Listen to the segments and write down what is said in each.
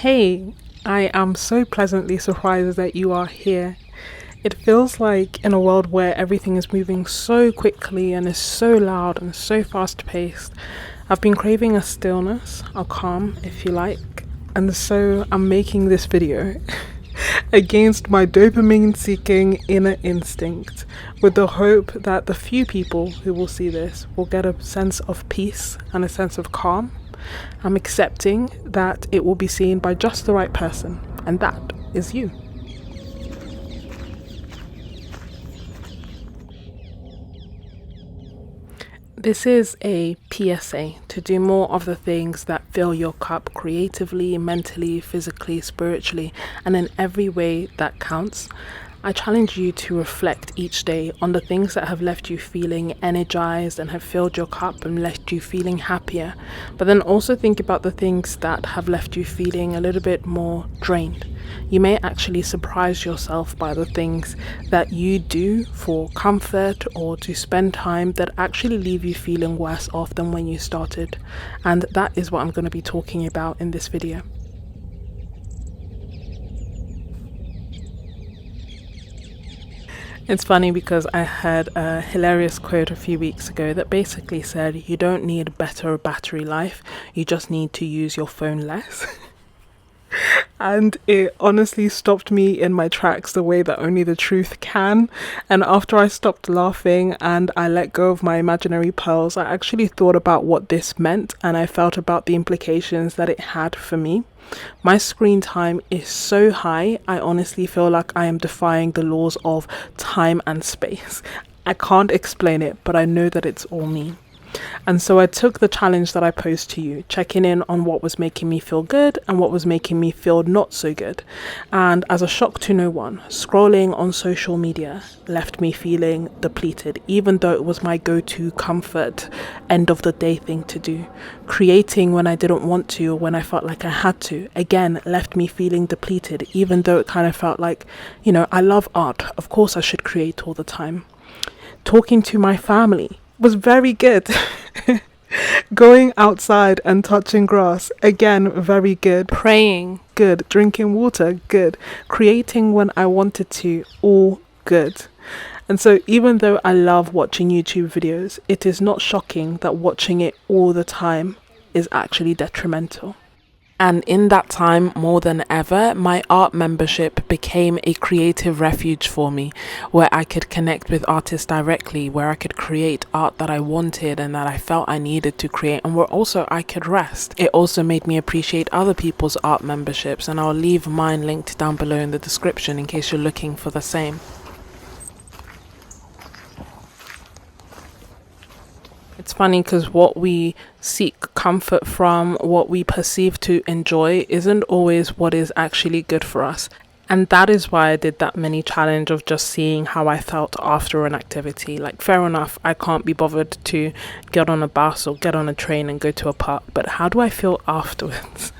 Hey, I am so pleasantly surprised that you are here. It feels like in a world where everything is moving so quickly and is so loud and so fast paced, I've been craving a stillness, a calm, if you like. And so I'm making this video against my dopamine seeking inner instinct with the hope that the few people who will see this will get a sense of peace and a sense of calm. I'm accepting that it will be seen by just the right person, and that is you. This is a PSA to do more of the things that fill your cup creatively, mentally, physically, spiritually, and in every way that counts. I challenge you to reflect each day on the things that have left you feeling energized and have filled your cup and left you feeling happier, but then also think about the things that have left you feeling a little bit more drained. You may actually surprise yourself by the things that you do for comfort or to spend time that actually leave you feeling worse off than when you started. And that is what I'm going to be talking about in this video. It's funny because I heard a hilarious quote a few weeks ago that basically said, you don't need better battery life, you just need to use your phone less. And it honestly stopped me in my tracks the way that only the truth can. And after I stopped laughing and I let go of my imaginary pearls, I actually thought about what this meant, and I felt about the implications that it had for me. My screen time is so high, I honestly feel like I am defying the laws of time and space. I can't explain it, but I know that it's all me. And so I took the challenge that I posed to you, checking in on what was making me feel good and what was making me feel not so good. And as a shock to no one, scrolling on social media left me feeling depleted, even though it was my go-to comfort end of the day thing to do. Creating when I didn't want to or when I felt like I had to, again, left me feeling depleted, even though it kind of felt like, I love art. Of course I should create all the time. Talking to my family was very good. Going outside and touching grass, again, very good. Praying, good. Drinking water, good. Creating when I wanted to, all good. And so even though I love watching YouTube videos, it is not shocking that watching it all the time is actually detrimental. And in that time, more than ever, my art membership became a creative refuge for me, where I could connect with artists directly, where I could create art that I wanted and that I felt I needed to create, and where also I could rest. It also made me appreciate other people's art memberships, and I'll leave mine linked down below in the description in case you're looking for the same. It's funny because what we seek comfort from, what we perceive to enjoy, isn't always what is actually good for us. And that is why I did that mini challenge of just seeing how I felt after an activity. Like, fair enough, I can't be bothered to get on a bus or get on a train and go to a park, but how do I feel afterwards?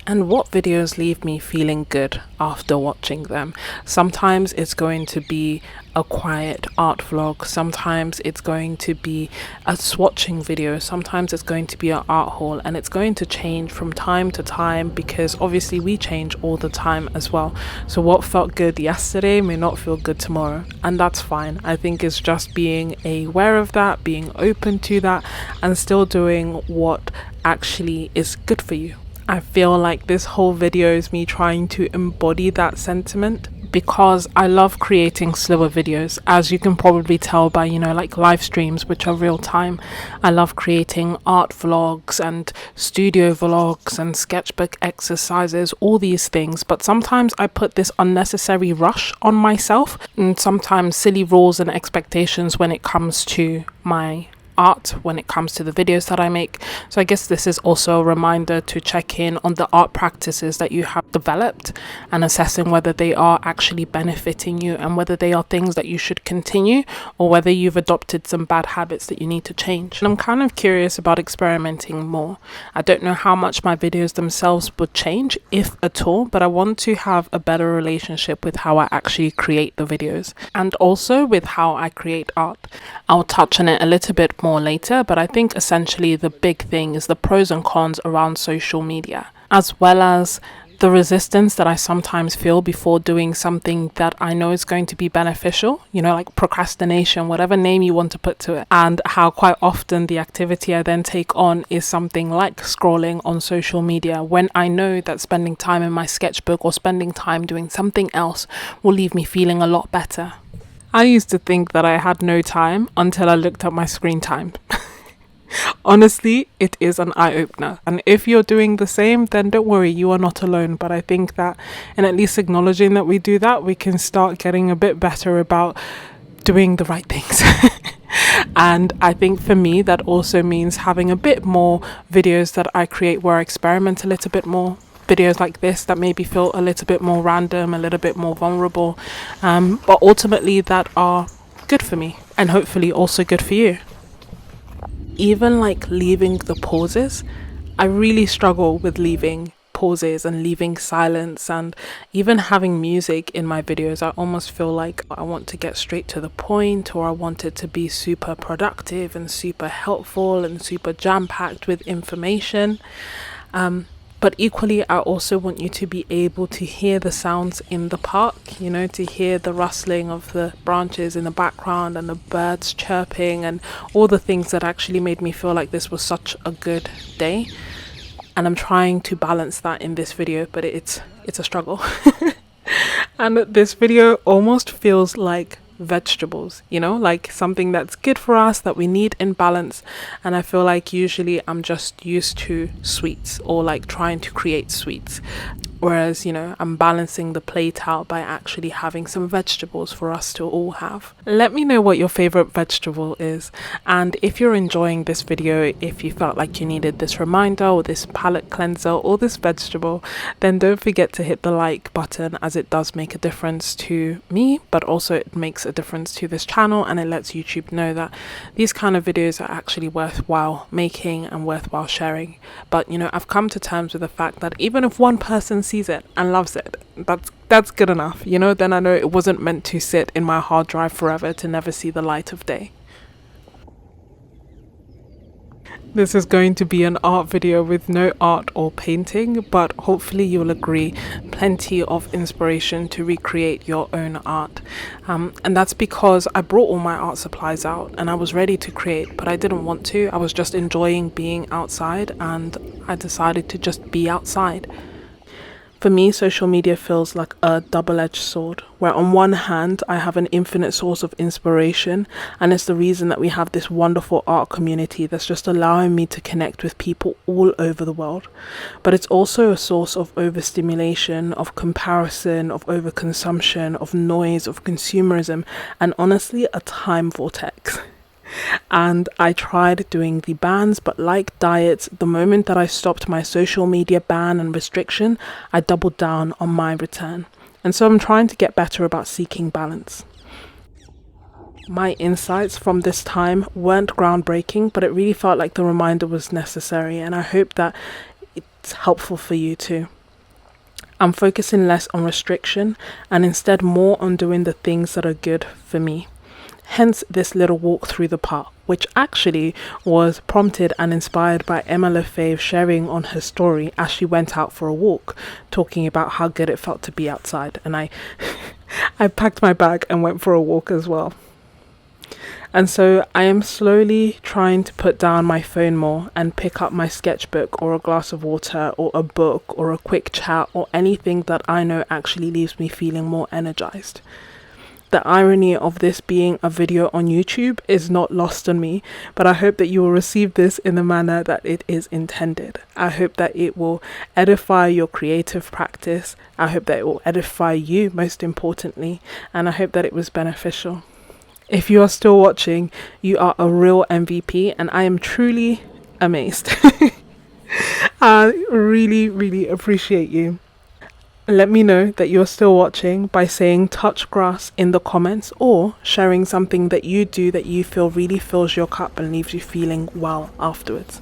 And what videos leave me feeling good after watching them? Sometimes it's going to be a quiet art vlog. Sometimes it's going to be a swatching video. Sometimes it's going to be an art haul, and it's going to change from time to time because obviously we change all the time as well. So what felt good yesterday may not feel good tomorrow, and that's fine. I think it's just being aware of that, being open to that, and still doing what actually is good for you. I feel like this whole video is me trying to embody that sentiment because I love creating slower videos, as you can probably tell by, like live streams, which are real time. I love creating art vlogs and studio vlogs and sketchbook exercises, all these things. But sometimes I put this unnecessary rush on myself and sometimes silly rules and expectations when it comes to my art, when it comes to the videos that I make. So I guess this is also a reminder to check in on the art practices that you have developed and assessing whether they are actually benefiting you and whether they are things that you should continue or whether you've adopted some bad habits that you need to change. And I'm kind of curious about experimenting more. I don't know how much my videos themselves would change, if at all, but I want to have a better relationship with how I actually create the videos and also with how I create art. I'll touch on it a little bit more later, but I think essentially the big thing is the pros and cons around social media, as well as The resistance that I sometimes feel before doing something that I know is going to be beneficial, like procrastination, whatever name you want to put to it, and how quite often the activity I then take on is something like scrolling on social media when I know that spending time in my sketchbook or spending time doing something else will leave me feeling a lot better. I used to think that I had no time until I looked at my screen time. Honestly, it is an eye-opener. And if you're doing the same, then don't worry, you are not alone. But I think that in at least acknowledging that we do that, we can start getting a bit better about doing the right things. And I think for me, that also means having a bit more videos that I create where I experiment a little bit more. Videos like this that maybe feel a little bit more random, a little bit more vulnerable, but ultimately that are good for me and hopefully also good for you. Even like leaving the pauses, I really struggle with leaving pauses and leaving silence, and even having music in my videos. I almost feel like I want to get straight to the point, or I want it to be super productive and super helpful and super jam-packed with information. But equally, I also want you to be able to hear the sounds in the park, to hear the rustling of the branches in the background and the birds chirping and all the things that actually made me feel like this was such a good day. And I'm trying to balance that in this video, but it's a struggle. And this video almost feels like vegetables, like something that's good for us, that we need in balance. And I feel like usually I'm just used to sweets, or like trying to create sweets, whereas I'm balancing the plate out by actually having some vegetables for us to all have. Let me know what your favorite vegetable is, and if you're enjoying this video, if you felt like you needed this reminder or this palette cleanser or this vegetable, then don't forget to hit the like button, as it does make a difference to me, but also it makes a difference to this channel, and it lets YouTube know that these kind of videos are actually worthwhile making and worthwhile sharing. But I've come to terms with the fact that even if one person sees it and loves it, that's good enough. Then I know it wasn't meant to sit in my hard drive forever to never see the light of day. This is going to be an art video with no art or painting, but hopefully you'll agree, plenty of inspiration to recreate your own art. And that's because I brought all my art supplies out and I was ready to create, but I didn't want to. I was just enjoying being outside, and I decided to just be outside. For me, social media feels like a double-edged sword, where on one hand, I have an infinite source of inspiration, and it's the reason that we have this wonderful art community that's just allowing me to connect with people all over the world. But it's also a source of overstimulation, of comparison, of overconsumption, of noise, of consumerism, and honestly, a time vortex. And I tried doing the bans, but like diets, the moment that I stopped my social media ban and restriction, I doubled down on my return. And so I'm trying to get better about seeking balance. My insights from this time weren't groundbreaking, but it really felt like the reminder was necessary, and I hope that it's helpful for you too. I'm focusing less on restriction and instead more on doing the things that are good for me. Hence this little walk through the park, which actually was prompted and inspired by Emma Lefebvre sharing on her story as she went out for a walk, talking about how good it felt to be outside. And I packed my bag and went for a walk as well. And so I am slowly trying to put down my phone more and pick up my sketchbook or a glass of water or a book or a quick chat or anything that I know actually leaves me feeling more energized. The irony of this being a video on YouTube is not lost on me, but I hope that you will receive this in the manner that it is intended. I hope that it will edify your creative practice. I hope that it will edify you, most importantly, and I hope that it was beneficial. If you are still watching, you are a real MVP, and I am truly amazed. I really, really appreciate you. Let me know that you're still watching by saying touch grass in the comments, or sharing something that you do that you feel really fills your cup and leaves you feeling well afterwards.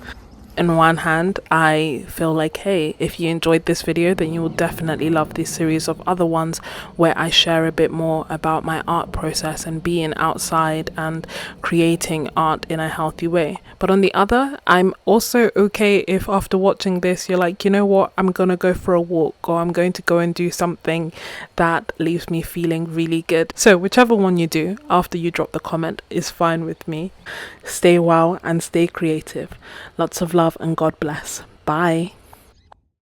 in one hand, I feel like, hey, if you enjoyed this video, then you will definitely love this series of other ones where I share a bit more about my art process and being outside and creating art in a healthy way. But on the other, I'm also okay if after watching this, you're like, you know what, I'm gonna go for a walk, or I'm going to go and do something that leaves me feeling really good. So whichever one you do after you drop the comment is fine with me. Stay well and stay creative. Lots of love and God bless. Bye.